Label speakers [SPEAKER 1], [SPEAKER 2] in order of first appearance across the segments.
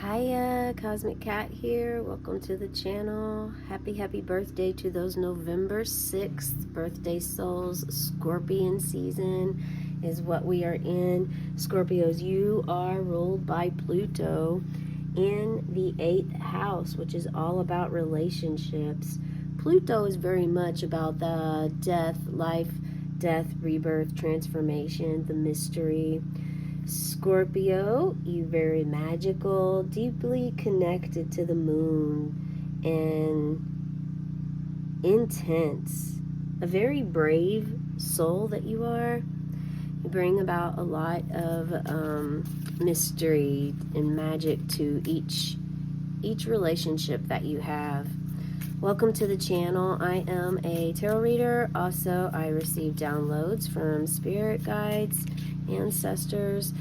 [SPEAKER 1] Hiya, Cosmic Cat here. Welcome to the channel. Happy birthday to those November 6th birthday souls. Scorpion season is what we are in. Scorpios, you are ruled by Pluto in the 8th house, which is all about relationships. Pluto is very much about the death, rebirth, transformation, the mystery. Scorpio, you very magical, deeply connected to the moon, and intense. A very brave soul that you are. You bring about a lot of mystery and magic to each relationship that you have. Welcome to the channel. I am a tarot reader. Also, I receive downloads from spirit guides, ancestors.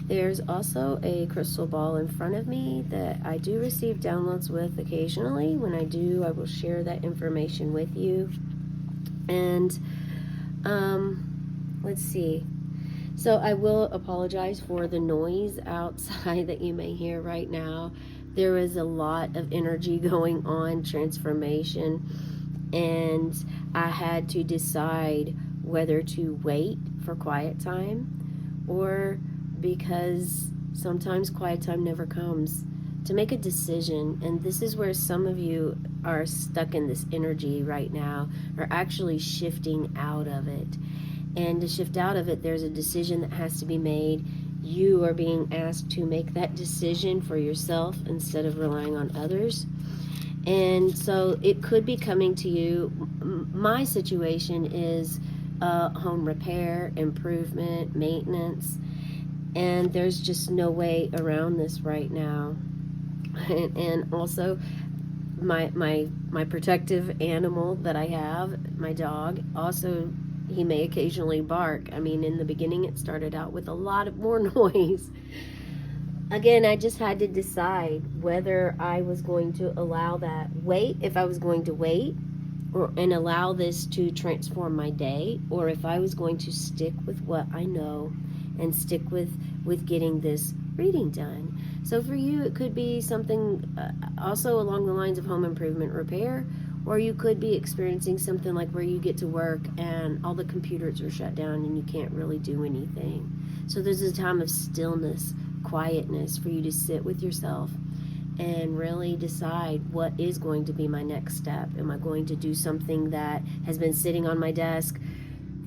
[SPEAKER 1] There's also a crystal ball in front of me that I do receive downloads with occasionally. When I do, I will share that information with you. And let's see. So I will apologize for the noise outside that you may hear right now. There is a lot of energy going on, transformation, and I had to decide whether to wait for quiet time, or because sometimes quiet time never comes, to make a decision. And this is where some of you are stuck in this energy right now, or actually shifting out of it. And to shift out of it, there's a decision that has to be made. You are being asked to make that decision for yourself instead of relying on others. And so it could be coming to you. My situation is home repair, improvement, maintenance, and there's just no way around this right now. And also my protective animal that I have, my dog, also, he may occasionally bark. I mean, in the beginning it started out with a lot more noise. Again, I just had to decide whether I was going to allow that if I was going to wait and allow this to transform my day, or if I was going to stick with what I know and stick with getting this reading done. So for you, it could be something also along the lines of home improvement, repair, or you could be experiencing something like where you get to work and all the computers are shut down and you can't really do anything. So there's a time of stillness, quietness, for you to sit with yourself and really decide what is going to be my next step. Am I going to do something that has been sitting on my desk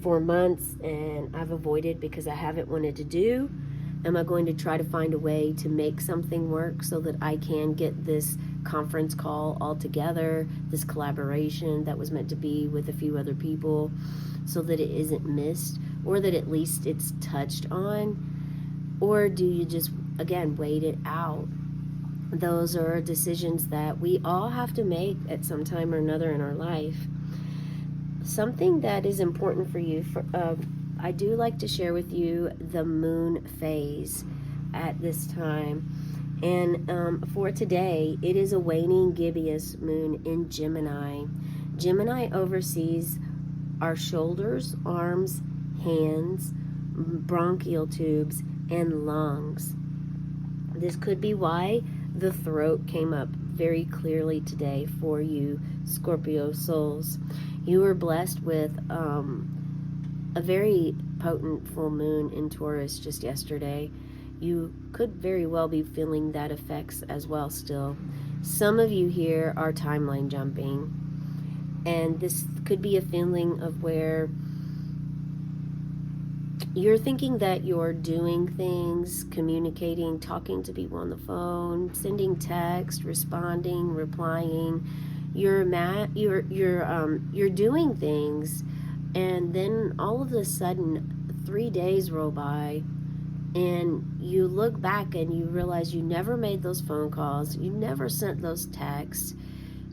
[SPEAKER 1] for months and I've avoided because I haven't wanted to do? Am I going to try to find a way to make something work so that I can get this conference call all together, this collaboration that was meant to be with a few other people, so that it isn't missed, or that at least it's touched on? Or do you just, again, wait it out? Those are decisions that we all have to make at some time or another in our life. Something that is important for you, I do like to share with you the moon phase at this time. And for today, it is a waning gibbous moon in Gemini. Gemini oversees our shoulders, arms, hands, bronchial tubes, and lungs. This could be why the throat came up very clearly today for you, Scorpio souls. You were blessed with a very potent full moon in Taurus just yesterday. You could very well be feeling that effects as well still. Some of you here are timeline jumping, and this could be a feeling of where you're thinking that you're doing things, communicating, talking to people on the phone, sending text, responding, replying. You're doing things, and then all of a sudden 3 days roll by and you look back and you realize you never made those phone calls, you never sent those texts,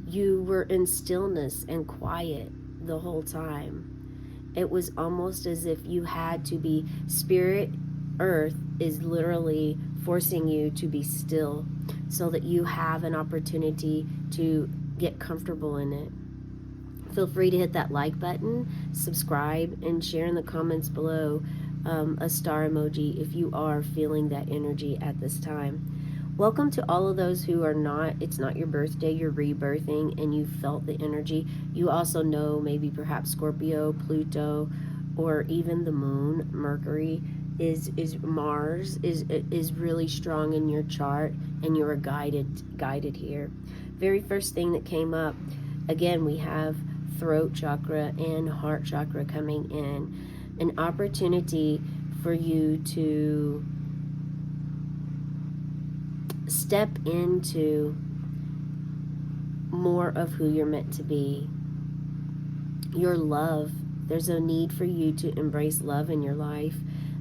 [SPEAKER 1] you were in stillness and quiet the whole time. It was almost as if you had to be, Spirit Earth is literally forcing you to be still so that you have an opportunity to get comfortable in it. Feel free to hit that like button, subscribe, and share in the comments below a star emoji if you are feeling that energy at this time. Welcome to all of those who are not, it's not your birthday, you're rebirthing and you felt the energy. You also know maybe perhaps Scorpio, Pluto, or even the moon, Mercury is Mars is really strong in your chart, and you are guided here. Very first thing that came up, again, we have throat chakra and heart chakra coming in. An opportunity for you to step into more of who you're meant to be. Your love. There's a need for you to embrace love in your life.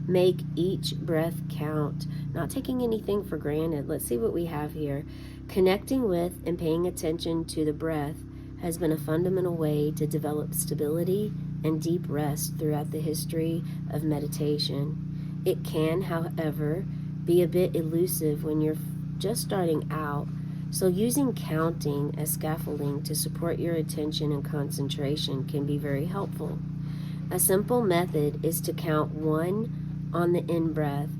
[SPEAKER 1] Make each breath count. Not taking anything for granted. Let's see what we have here. Connecting with and paying attention to the breath has been a fundamental way to develop stability and deep rest throughout the history of meditation. It can, however, be a bit elusive when you're just starting out, so using counting as scaffolding to support your attention and concentration can be very helpful. A simple method is to count 1 on the in-breath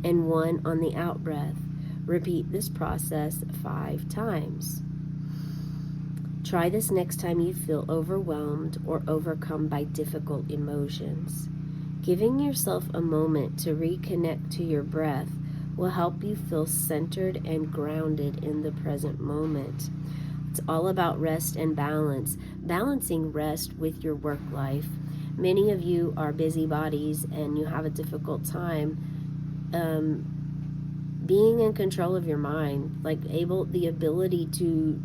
[SPEAKER 1] and 1 on the out-breath. Repeat this process 5 times. Try this next time you feel overwhelmed or overcome by difficult emotions. Giving yourself a moment to reconnect to your breath will help you feel centered and grounded in the present moment. It's all about rest and balance, balancing rest with your work life. Many of you are busybodies and you have a difficult time being in control of your mind, like the ability to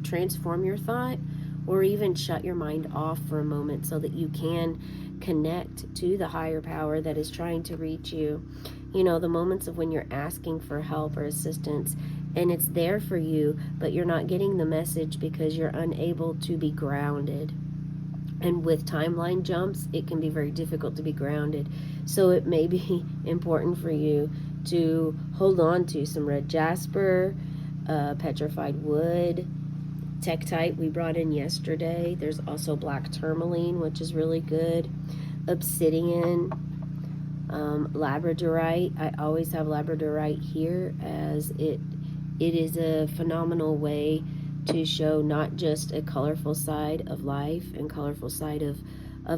[SPEAKER 1] transform your thought, or even shut your mind off for a moment so that you can connect to the higher power that is trying to reach you. You know, the moments of when you're asking for help or assistance and it's there for you, but you're not getting the message because you're unable to be grounded. And with timeline jumps, it can be very difficult to be grounded. So it may be important for you to hold on to some red jasper, petrified wood, Tektite we brought in yesterday. There's also black tourmaline, which is really good. Obsidian, labradorite. I always have labradorite here, as it is a phenomenal way to show not just a colorful side of life and colorful side of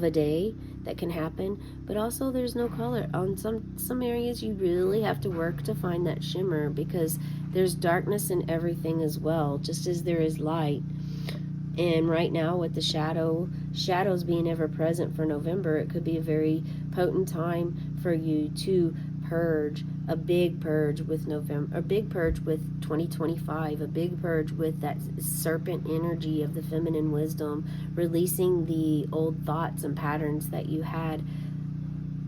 [SPEAKER 1] a day that can happen, but also there's no color. On some areas you really have to work to find that shimmer, because there's darkness in everything as well, just as there is light. And right now with the shadows being ever present for November, it could be a very potent time for you to purge, a big purge with November, a big purge with 2025, a big purge with that serpent energy of the feminine wisdom, releasing the old thoughts and patterns that you had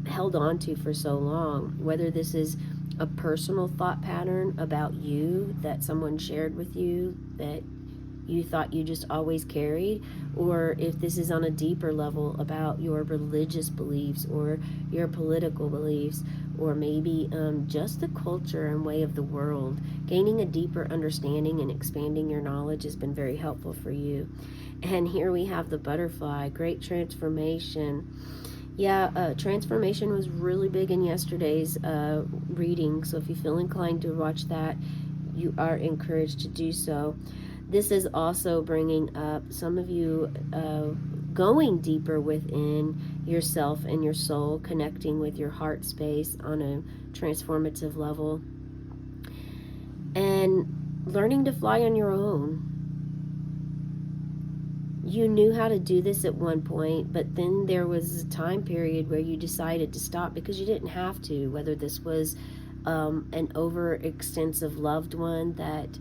[SPEAKER 1] held on to for so long. Whether this is a personal thought pattern about you that someone shared with you that you thought you just always carried, or if this is on a deeper level about your religious beliefs or your political beliefs, or maybe just the culture and way of the world. Gaining a deeper understanding and expanding your knowledge has been very helpful for you. And here we have the butterfly, great transformation. Yeah, transformation was really big in yesterday's reading, so if you feel inclined to watch that, you are encouraged to do so. This is also bringing up some of you going deeper within yourself and your soul, connecting with your heart space on a transformative level, and learning to fly on your own. You knew how to do this at one point, but then there was a time period where you decided to stop because you didn't have to, whether this was an overextensive loved one that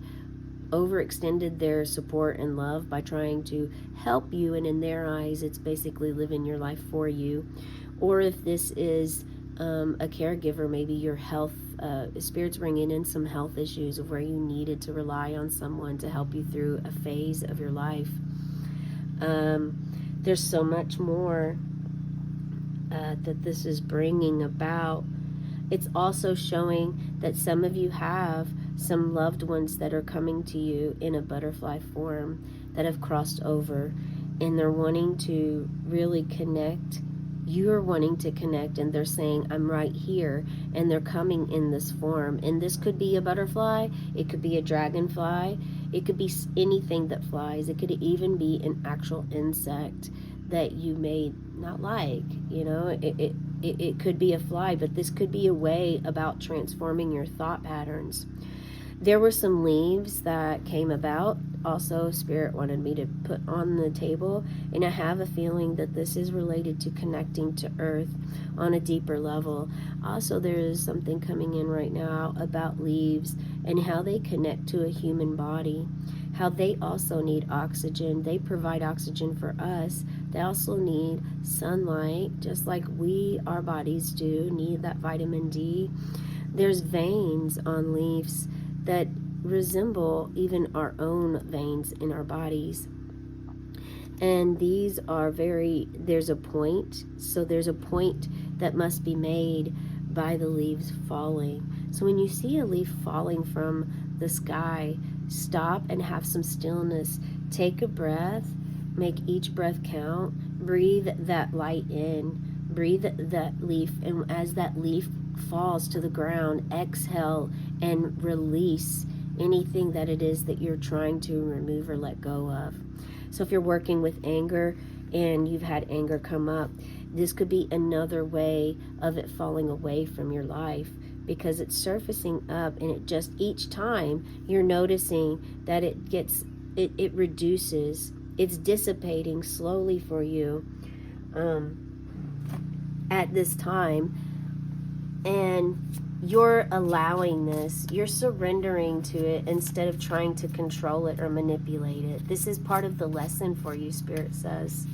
[SPEAKER 1] overextended their support and love by trying to help you, and in their eyes it's basically living your life for you. Or if this is a caregiver, maybe your health, spirits bringing in some health issues of where you needed to rely on someone to help you through a phase of your life. There's so much more that this is bringing about. It's also showing that some of you have some loved ones that are coming to you in a butterfly form that have crossed over, and they're wanting to really connect you're wanting to connect, and they're saying, I'm right here, and they're coming in this form. And this could be a butterfly, it could be a dragonfly, it could be anything that flies, it could even be an actual insect that you may not like. It could be a fly, but this could be a way about transforming your thought patterns. There were some leaves that came about. Also, Spirit wanted me to put on the table, and I have a feeling that this is related to connecting to Earth on a deeper level. Also, there is something coming in right now about leaves and how they connect to a human body, how they also need oxygen. They provide oxygen for us. They also need sunlight, just like our bodies do, need that vitamin D. There's veins on leaves that resemble even our own veins in our bodies. And these are there's a point. So there's a point that must be made by the leaves falling. So when you see a leaf falling from the sky, stop and have some stillness. Take a breath. Make each breath count. Breathe that light in. Breathe that leaf. And as that leaf falls to the ground, exhale and release anything that it is that you're trying to remove or let go of. So if you're working with anger and you've had anger come up, this could be another way of it falling away from your life, because it's surfacing up, and it just, each time you're noticing that it reduces, it's dissipating slowly for you at this time. And you're allowing this, you're surrendering to it instead of trying to control it or manipulate it. This is part of the lesson for you, Spirit says.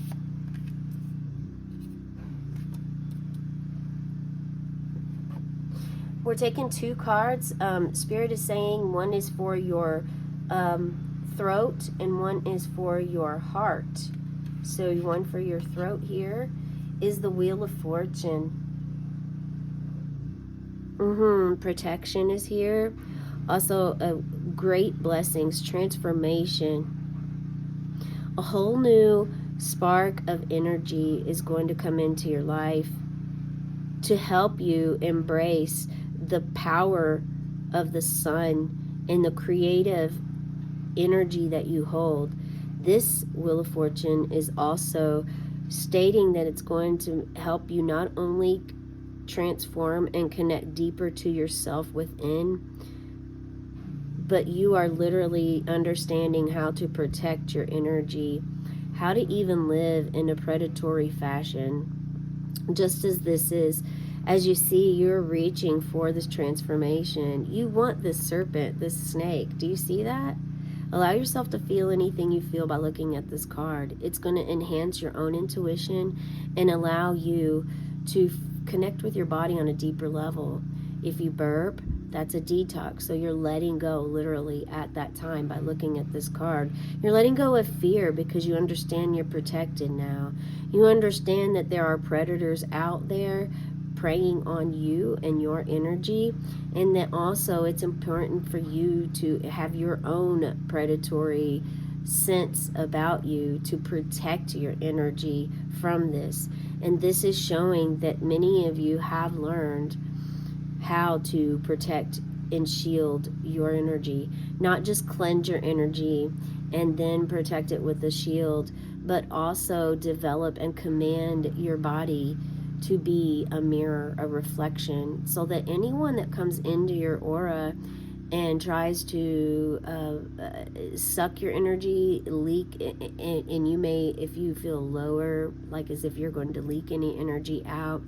[SPEAKER 1] We're taking 2 cards. Spirit is saying one is for your throat and one is for your heart. So one for your throat here is the Wheel of Fortune. Protection is here. Also, great blessings, transformation. A whole new spark of energy is going to come into your life to help you embrace the power of the sun and the creative energy that you hold. This Wheel of Fortune is also stating that it's going to help you not only transform and connect deeper to yourself within, but you are literally understanding how to protect your energy, how to even live in a predatory fashion. Just as this is, as you see, you're reaching for this transformation. You want this serpent, this snake. Do you see that? Allow yourself to feel anything you feel by looking at this card. It's going to enhance your own intuition and allow you to connect with your body on a deeper level. If you burp, that's a detox. So you're letting go literally at that time by looking at this card. You're letting go of fear because you understand you're protected now. You understand that there are predators out there preying on you and your energy, and that also it's important for you to have your own predatory sense about you to protect your energy from this. And this is showing that many of you have learned how to protect and shield your energy, not just cleanse your energy and then protect it with a shield, but also develop and command your body to be a mirror, a reflection, so that anyone that comes into your aura and tries to suck your energy, leak, and you may, if you feel lower, like as if you're going to leak any energy out,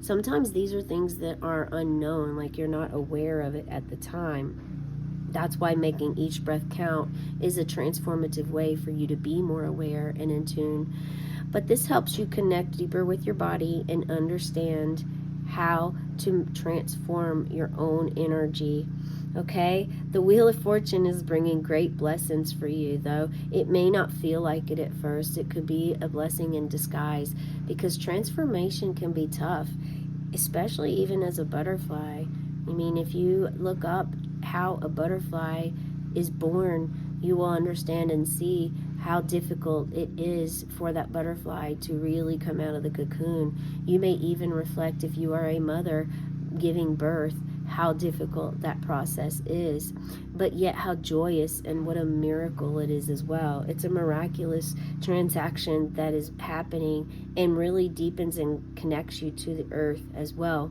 [SPEAKER 1] sometimes these are things that are unknown, like you're not aware of it at the time. That's why making each breath count is a transformative way for you to be more aware and in tune. But this helps you connect deeper with your body and understand how to transform your own energy. Okay? The Wheel of Fortune is bringing great blessings for you, though. It may not feel like it at first. It could be a blessing in disguise, because transformation can be tough, especially even as a butterfly. I mean, if you look up how a butterfly is born, you will understand and see how difficult it is for that butterfly to really come out of the cocoon. You may even reflect, if you are a mother giving birth, how difficult that process is, but yet how joyous and what a miracle it is as well. It's a miraculous transaction that is happening and really deepens and connects you to the earth as well.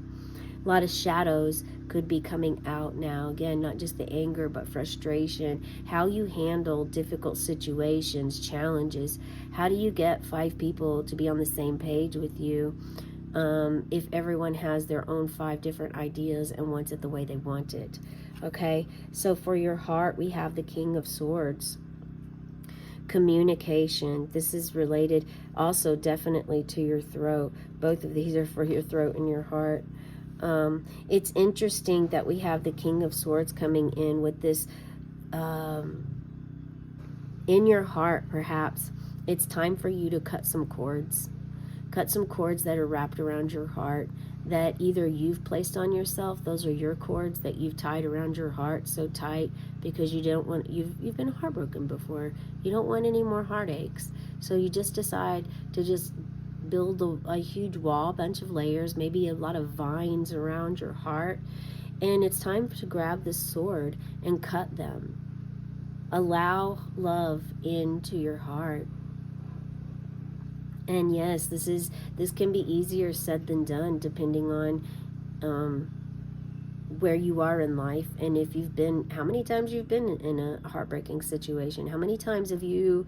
[SPEAKER 1] A lot of shadows could be coming out now. Again, not just the anger, but frustration. How you handle difficult situations, challenges. How do you get 5 people to be on the same page with you if everyone has their own 5 different ideas and wants it the way they want it? Okay, so for your heart, we have the King of Swords. Communication. This is related also definitely to your throat. Both of these are for your throat and your heart. It's interesting that we have the King of Swords coming in with this in your heart. Perhaps it's time for you to cut some cords. Cut some cords that are wrapped around your heart that either you've placed on yourself. Those are your cords that you've tied around your heart so tight because you don't want, you've been heartbroken before. You don't want any more heartaches. So you just decide to just build a huge wall, a bunch of layers, maybe a lot of vines around your heart. And it's time to grab this sword and cut them. Allow love into your heart. And yes, this can be easier said than done, depending on where you are in life, and if you've been, how many times you've been in a heartbreaking situation. How many times have you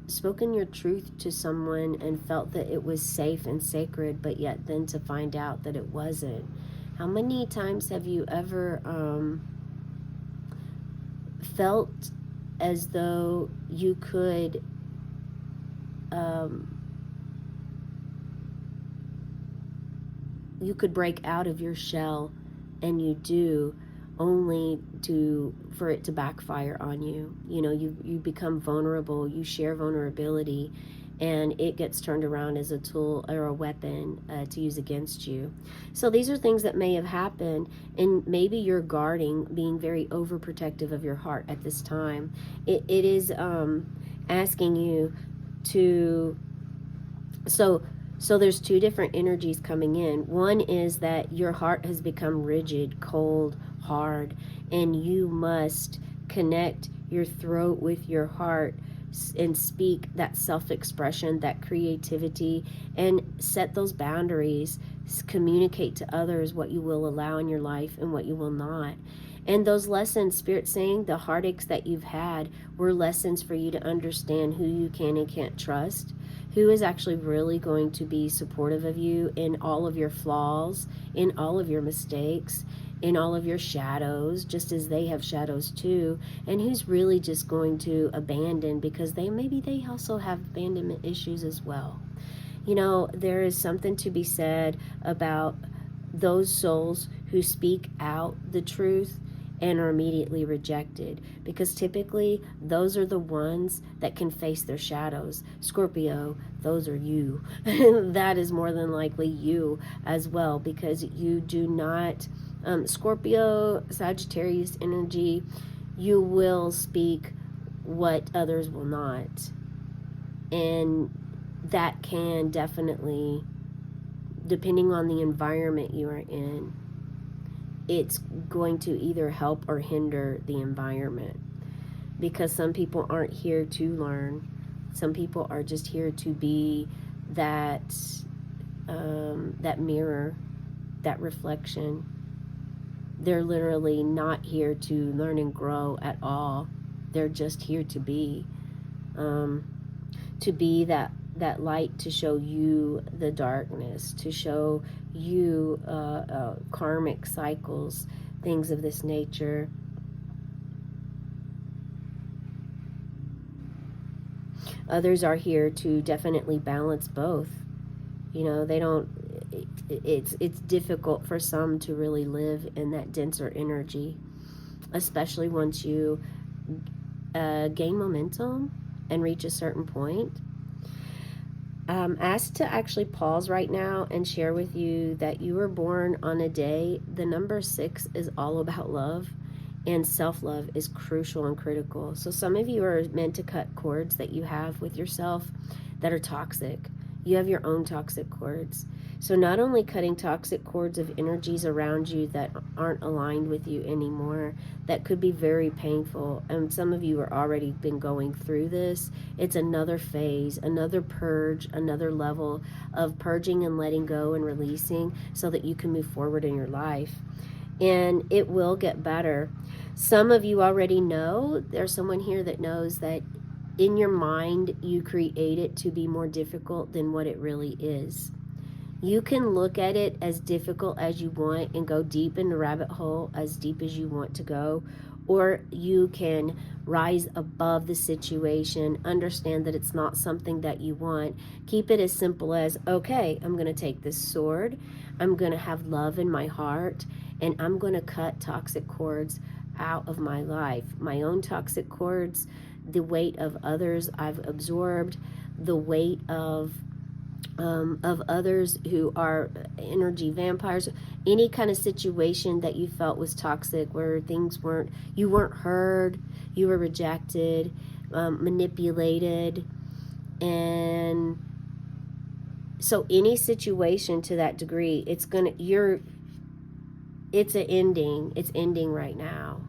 [SPEAKER 1] spoken your truth to someone and felt that it was safe and sacred, but yet then to find out that it wasn't? How many times have you ever felt as though you could break out of your shell, and you do, only for it to backfire on you? You know, you become vulnerable, you share vulnerability, and it gets turned around as a tool or a weapon to use against you. So these are things that may have happened, and maybe you're guarding, being very overprotective of your heart at this time. It is asking you to, so there's 2 different energies coming in. One is that your heart has become rigid, cold, hard, and you must connect your throat with your heart and speak that self-expression, that creativity, and set those boundaries. Communicate to others what you will allow in your life and what you will not. And those lessons, Spirit's saying, the heartaches that you've had were lessons for you to understand who you can and can't trust, who is actually really going to be supportive of you in all of your flaws, in all of your mistakes, in all of your shadows, just as they have shadows too, and who's really just going to abandon because maybe they also have abandonment issues as well. You know, there is something to be said about those souls who speak out the truth and are immediately rejected, because typically those are the ones that can face their shadows. Scorpio, those are you. That is more than likely you as well, because you do not, Scorpio, Sagittarius energy, you will speak what others will not. And that can definitely, depending on the environment you are in, it's going to either help or hinder the environment, because some people aren't here to learn. Some people are just here to be that that mirror, that reflection. They're literally not here to learn and grow at all. They're just here to be that light, to show you the darkness, to show you karmic cycles, things of this nature. Others are here to definitely balance both. You know, they don't, it's difficult for some to really live in that denser energy, especially once you gain momentum and reach a certain point. Asked to actually pause right now and share with you that you were born on a day. The number 6 is all about love. and self-love is crucial and critical. So some of you are meant to cut cords that you have with yourself that are toxic. You have your own toxic cords. So not only cutting toxic cords of energies around you that aren't aligned with you anymore, that could be very painful. And some of you are already been going through this. It's another phase, another purge, another level of purging and letting go and releasing so that you can move forward in your life. And it will get better. Some of you already know, there's someone here that knows that in your mind you create it to be more difficult than what it really is. You can look at it as difficult as you want and go deep in the rabbit hole as deep as you want to go, or you can rise above the situation, understand that it's not something that you want. Keep it as simple as, okay, I'm going to take this sword, I'm going to have love in my heart, and I'm going to cut toxic cords out of my life. My own toxic cords, the weight of others I've absorbed, the weight of others who are energy vampires, any kind of situation that you felt was toxic, where you weren't heard, you were rejected, manipulated, and so any situation to that degree, it's an ending. It's ending right now.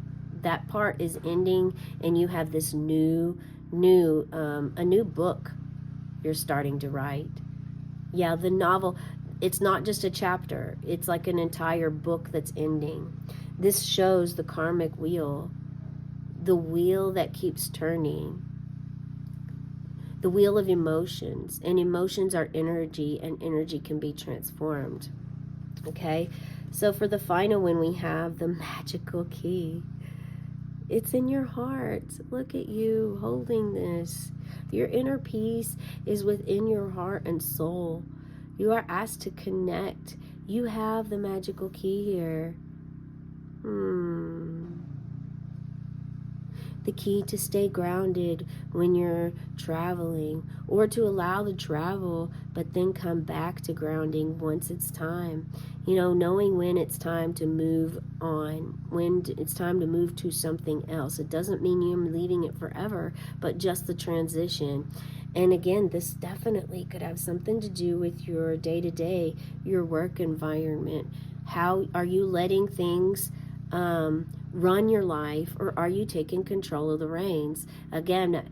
[SPEAKER 1] That part is ending, and you have this a new book you're starting to write. Yeah, the novel, it's not just a chapter. It's like an entire book that's ending. This shows the karmic wheel, the wheel that keeps turning, the wheel of emotions. And emotions are energy, and energy can be transformed. Okay? So for the final one, we have the magical key. It's in your heart. Look at you holding this. Your inner peace is within your heart and soul. You are asked to connect. You have the magical key here. The key to stay grounded when you're traveling, or to allow the travel but then come back to grounding once it's time. You know, knowing when it's time to move on, when it's time to move to something else. It doesn't mean you're leaving it forever, but just the transition. And again, this definitely could have something to do with your day-to-day, your work environment. How are you letting things run your life, or are you taking control of the reins? Again,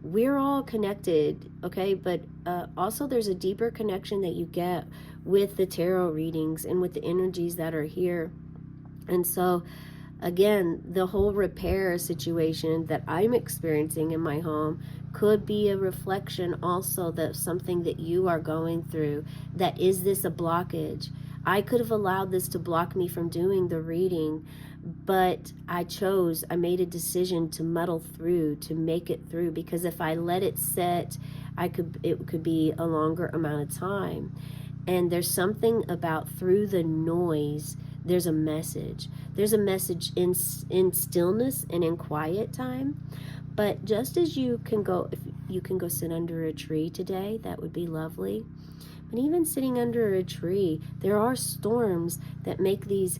[SPEAKER 1] we're all connected, okay? But also there's a deeper connection that you get with the tarot readings and with the energies that are here. And so again, the whole repair situation that I'm experiencing in my home could be a reflection also that something that you are going through. That is this a blockage? I could have allowed this to block me from doing the reading, but I made a decision to muddle through, to make it through, because if I let it sit, it could be a longer amount of time. And there's something about through the noise, there's a message. There's a message in stillness and in quiet time. But just as if you can go sit under a tree today, that would be lovely. But even sitting under a tree, there are storms that make the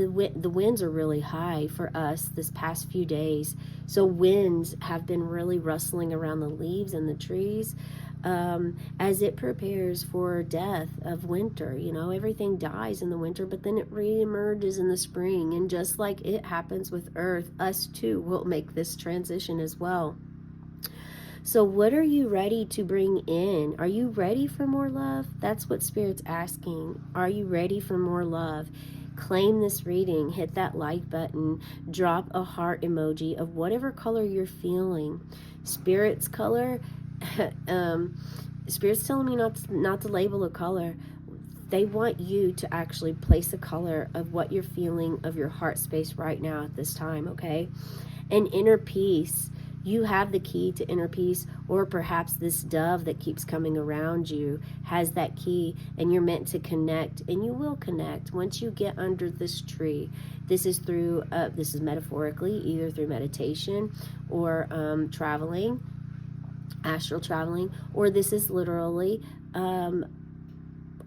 [SPEAKER 1] winds are really high for us this past few days. So winds have been really rustling around the leaves and the trees as it prepares for death of winter. You know, everything dies in the winter, but then it reemerges in the spring. And just like it happens with Earth, us too will make this transition as well. So what are you ready to bring in? Are you ready for more love? That's what Spirit's asking. Are you ready for more love? Claim this reading. Hit that like button. Drop a heart emoji of whatever color you're feeling. Spirit's color, Spirit's telling me not to label a color. They want you to actually place a color of what you're feeling of your heart space right now at this time, okay? And inner peace. You have the key to inner peace, or perhaps this dove that keeps coming around you has that key, and you're meant to connect, and you will connect once you get under this tree. This is metaphorically, either through meditation or traveling, astral traveling, or this is literally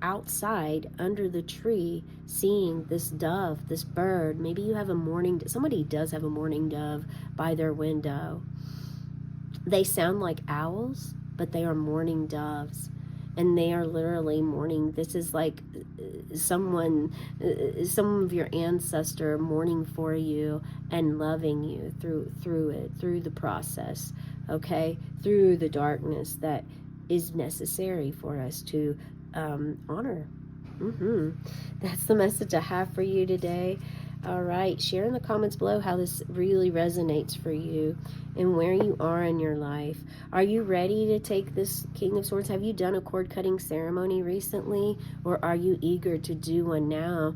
[SPEAKER 1] outside under the tree seeing this dove, this bird. Maybe you have somebody does have a mourning dove by their window. They sound like owls, but they are mourning doves. And they are literally mourning. This is like some of your ancestor mourning for you and loving you through the process, okay? Through the darkness that is necessary for us to honor. That's the message I have for you today. All right, share in the comments below how this really resonates for you and where you are in your life. Are you ready to take this King of Swords? Have you done a cord cutting ceremony recently, or are you eager to do one now,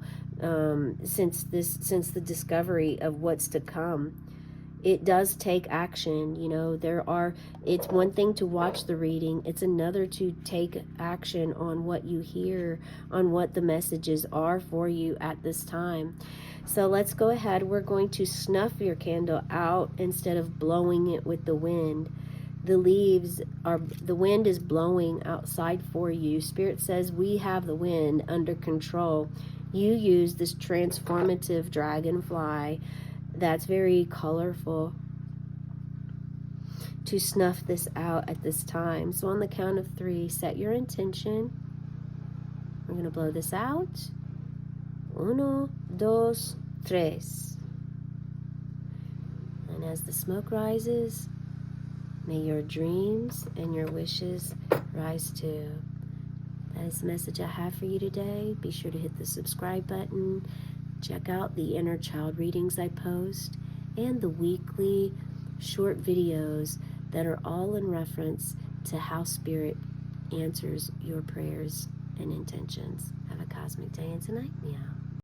[SPEAKER 1] since the discovery of what's to come? It does take action. You know, it's one thing to watch the reading, it's another to take action on what you hear, on what the messages are for you at this time. So let's go ahead. We're going to snuff your candle out instead of blowing it with the wind. The wind is blowing outside for you. Spirit says we have the wind under control. You use this transformative dragonfly that's very colorful to snuff this out at this time. So on the count of 3, set your intention. We're going to blow this out. 1, 2, 3. And as the smoke rises, may your dreams and your wishes rise too. That is the message I have for you today. Be sure to hit the subscribe button. Check out the inner child readings I post and the weekly short videos that are all in reference to how Spirit answers your prayers and intentions. Have a cosmic day and tonight, meow.